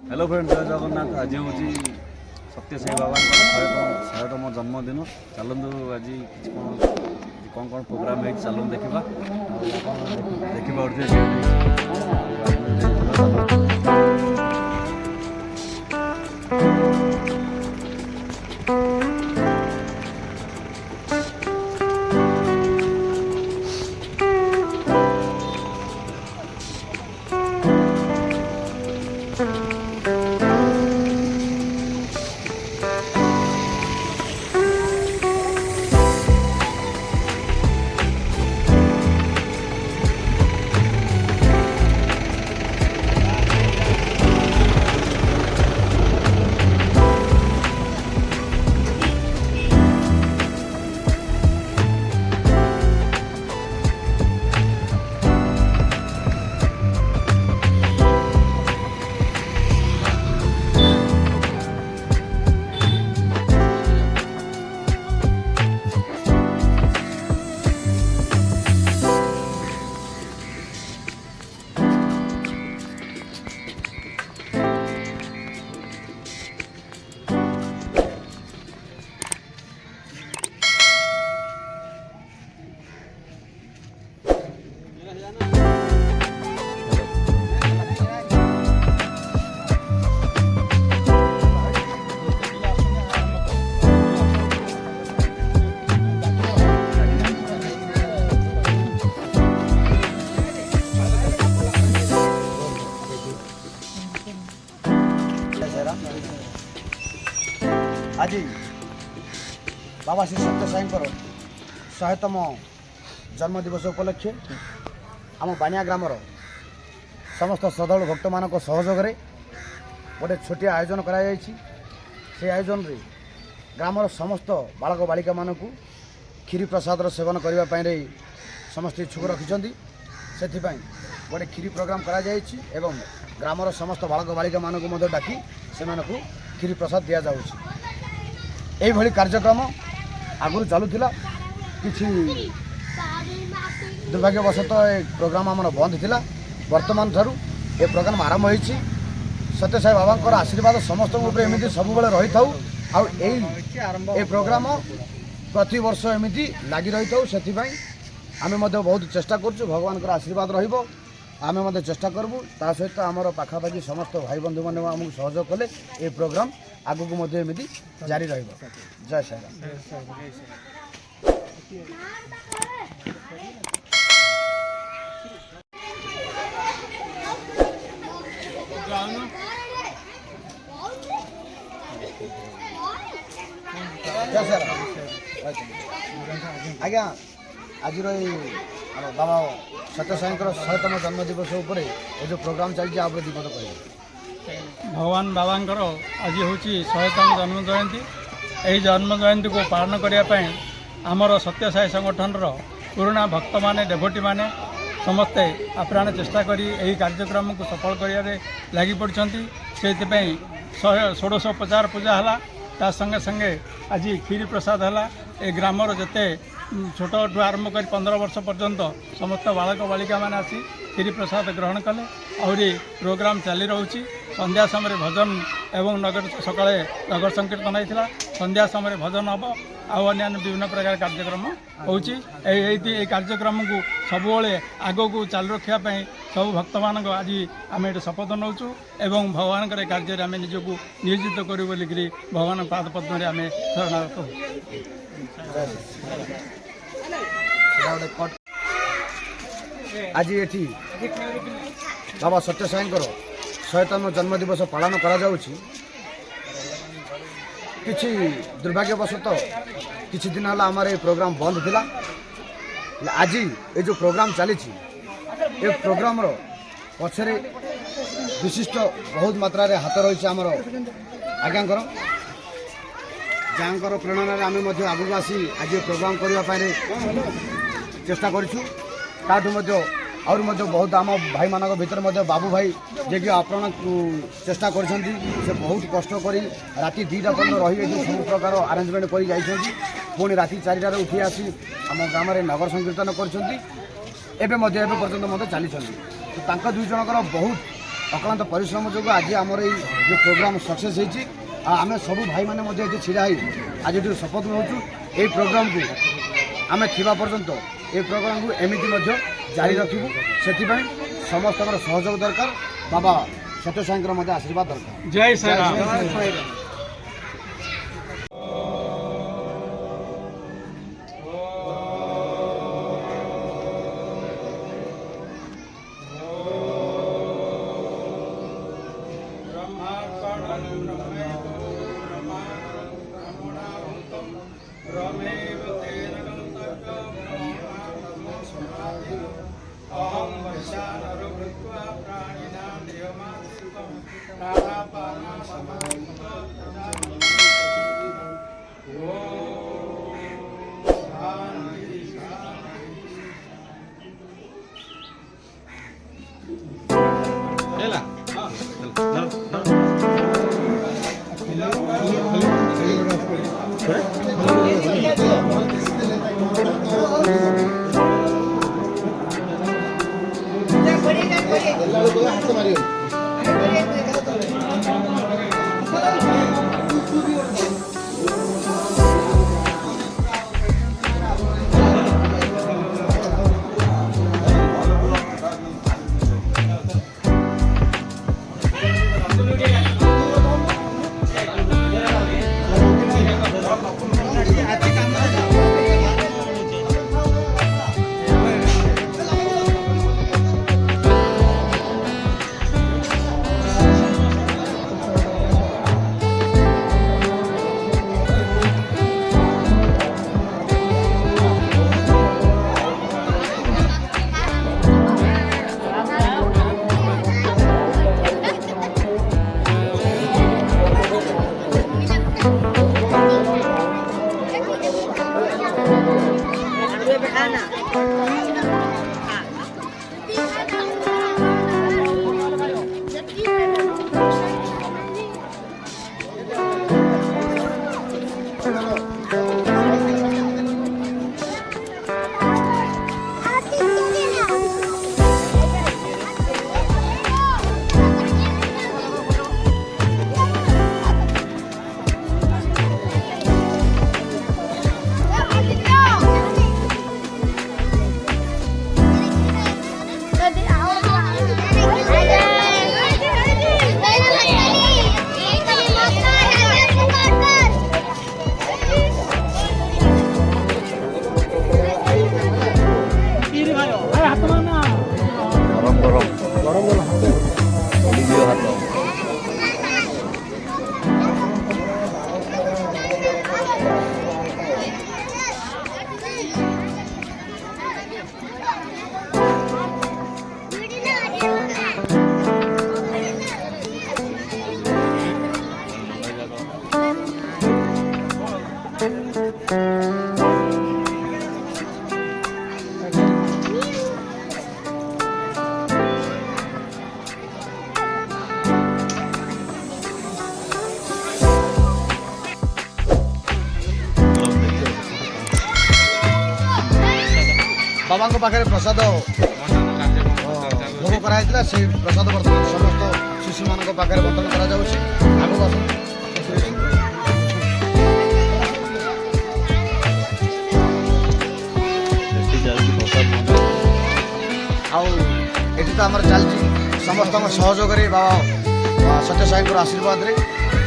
Hello friend जय जगन्नाथ। आज हूँ सत्य साई बाबा शहेतम जन्मदिन। चलतु आज कौन कौन प्रोग्राम है चलू देखा देखिए। आज बाबा श्री सत्य साई शहेतम जन्मदिवस उपलक्षे आम बानिया ग्रामर समस्त श्रद्धालु भक्त मान सहयोग गोटे छोटिया आयोजन कर आयोजन रे ग्रामर समस्त बालक बालिका मानक क्षीरी प्रसाद सेवन करने समस्त इच्छुक रखिंट से गोटे क्षीरी प्रोग्राम कर ग्रामर समस्त बालक बालिका मानक डाकी से क्षीरी प्रसाद दि जाऊँगी। यही कार्यक्रम आगुरी चलुला कि दुर्भाग्यवशतः ये प्रोग्राम आम बंद थिला। वर्तमान ठारू ये प्रोग्राम आरंभ होईछि। सत्य साई बाबा आशीर्वाद समस्त एमती सब रही था। आ प्रोग्राम प्रति वर्ष एमती लगी रही था। से आम बहुत चेष्टा करूँ भगवान आशीर्वाद रहिबो। आमे मध्य चेष्टा करबू ता सहित आमर पाखापाखि समस्त भाई बंधु मैंने आमको सहयोग कले ये प्रोग्राम आगू को एमती जारी रहिबो। जय साई आज्ञा आज बाबा सत्य साई शहेतम जन्मदिवस उपर ये जो प्रोग्राम चलती आप दीपद कह भगवान बाबांकर आज हूँ शहेतम जन्म जयंती। यही जन्म जयंती को पालन करने आमर सत्य साई संगठन पुराणा भक्त माने डेभोटी माने समस्ते आप्राण चेष्टा करी यही कार्यक्रम को सफल कर लगी पड़ती। से 1650 पूजा है ता संगे संगे आज क्षीरी प्रसाद है। ए ग्रामर जिते छोट आरंभ कर 15 वर्ष पर्यंत समस्त बालक बालिका मैंने आसी क्षीरी प्रसाद ग्रहण कले। आहरी प्रोग्राम चली रोचे। संध्या समय भजन एवं नगर सकाଳେ नगर संकीर्तन होता। संध्या समय भजन हम अन्य विभिन्न प्रकार कार्यक्रम होची। कार्यक्रम को सबुले आग को चालू रखापी सब भक्त मान आज आम ये शपथ नौचु एवं भगवान कार्य आम निजक नियोजित करूँ बोलिकी भगवान पाद पद्म आम शरणागत हो। आज ये बाबा सत्य साई शहेतम जन्मदिवस पालन करा जाउछि। किछि दुर्भाग्यवशतः किछि दिन है आम ये प्रोग्राम बंद थिला। आज ये जो प्रोग्राम चली ये प्रोग्राम पछरे विशिष्ट बहुत मात्रा रे हाथ रही आमर आज्ञाकर जहाँकर प्रेरणा आम आगू आसी आज प्रोग्राम करने चेष्टा करूँ। और बहुत आम भाई मान भर बाबू भाई जे कि आपण चेष्टा कर बहुत कष्ट कर राति 2टा पर्यटन रही सब प्रकार आरेंजमेंट कर पुणी राति 4टार उठी आसी आम ग्राम में नगर संकीर्तन कर पर्यटन चली दुई जनकर बहुत ଅକ୍ଳାନ୍ତ ପରିଶ୍ରମ ଯୋଗୁଁ ଆଜି ଆମର ଏଇ ଯେଉଁ ପ୍ରୋଗ୍ରାମ୍ ସକ୍ସେସ୍ ହେଇଛି। ଆଉ ଆମେ ସବୁ ଭାଇମାନେ ମଧ୍ୟ ଏଠି ଛିଡ଼ା ହେଇ ଆଜି ଏଠି ଶପଥ ନେଉଛୁ ଏଇ ପ୍ରୋଗ୍ରାମ୍କୁ ଆମେ ଥିବା ପର୍ଯ୍ୟନ୍ତ এই ପ୍ରୋଗ୍ରାମକୁ ଏମିତି ମଧ୍ୟ ଜାରି ରଖିବୁ। ସେଥିପାଇଁ ସମସ୍ତଙ୍କର ସହଯୋଗ ଦରକାର। ବାବା ସତ୍ୟ ସାଇଙ୍କର ମଧ୍ୟ ଆଶୀର୍ବାଦ ଦରକାର। ଜୟ ଶ୍ରୀରାମ। ବାବାଙ୍କ ପାଖରେ ପ୍ରସାଦ ଭୋଗ କରାଯାଇଥିଲା। ସେଇ ପ୍ରସାଦ ବର୍ତ୍ତମାନ ସମସ୍ତ ଶିଶୁମାନଙ୍କ ପାଖରେ ବଣ୍ଟନ କରାଯାଉଛି। ଆଗକୁ ଆସନ୍ତୁ। ଆଉ ଏଠି ତ ଆମର ଚାଲିଛି ସମସ୍ତଙ୍କ ସହଯୋଗରେ ବାବା ସତ୍ୟ ସାଇଙ୍କର ଆଶୀର୍ବାଦରେ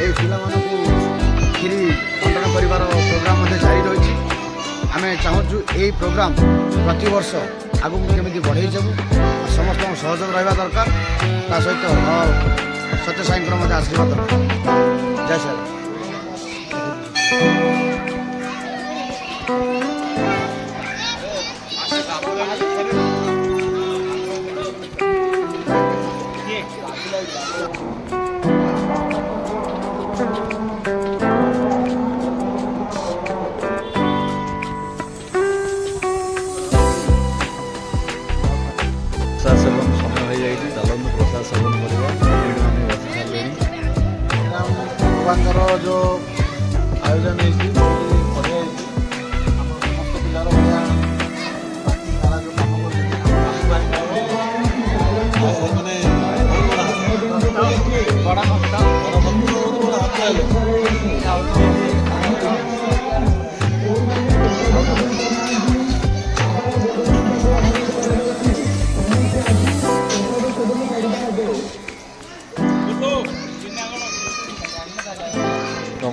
ଏଇ ପିଲାମାନଙ୍କୁ କ୍ଷୀରି ବଣ୍ଟନ କରିବାର ପ୍ରୋଗ୍ରାମ୍ ମଧ୍ୟ ଜାରି ରହିଛି। ଆମେ ଚାହୁଁଛୁ ଏଇ ପ୍ରୋଗ୍ରାମ୍ ପ୍ରତିବର୍ଷ ଆଗକୁ କେମିତି ବଢ଼େଇ ଯାଉ। ସମସ୍ତଙ୍କ ସହଯୋଗ ରହିବା ଦରକାର। ତା ସହିତ ସତ୍ୟ ସାଇଙ୍କର ମଧ୍ୟ ଆଶୀର୍ବାଦ ଦରକାର। ଜୟ ଶ୍ରୀ ପ୍ରସାଦ ସେବନ ସମୟ ହୋଇଯାଇଛି। ଚାଲନ୍ତୁ ପ୍ରସାଦ ସେବନ କରିବା। ଆମେ ବସି ସାରିଲେଣି। ଭଗବାନଙ୍କର ଯେଉଁ ଆୟୋଜନ ହେଇଛି ବଢ଼ିଆ ହେଇଛି। ଆମ ସମସ୍ତ ପିଲାର ବଢ଼ିଆ ତାରା ଯେଉଁ କାମ କରୁଛନ୍ତି ମାନେ ତ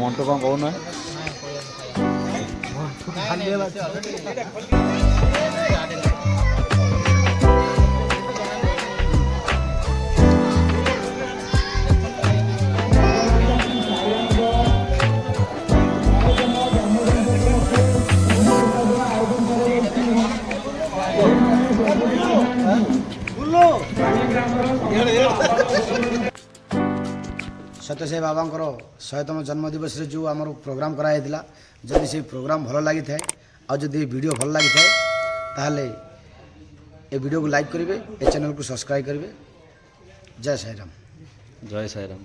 ମଣ୍ଟୁ କ'ଣ କହୁନା? ସତ୍ୟସାଇ ବାବାଙ୍କର 100ତମ ଜନ୍ମଦିବସରେ ଯେଉଁ ଆମର ପ୍ରୋଗ୍ରାମ୍ କରାଯାଇଥିଲା, ଯଦି ସେଇ ପ୍ରୋଗ୍ରାମ୍ ଭଲ ଲାଗିଥାଏ ଆଉ ଯଦି ଏ ଭିଡ଼ିଓ ଭଲ ଲାଗିଥାଏ ତାହେଲେ ଏ ଭିଡ଼ିଓକୁ ଲାଇକ୍ କରିବେ, ଏ ଚ୍ୟାନେଲକୁ ସବସ୍କ୍ରାଇବ୍ କରିବେ। ଜୟ ସାଇରାମ। ଜୟ ସାଇରାମ।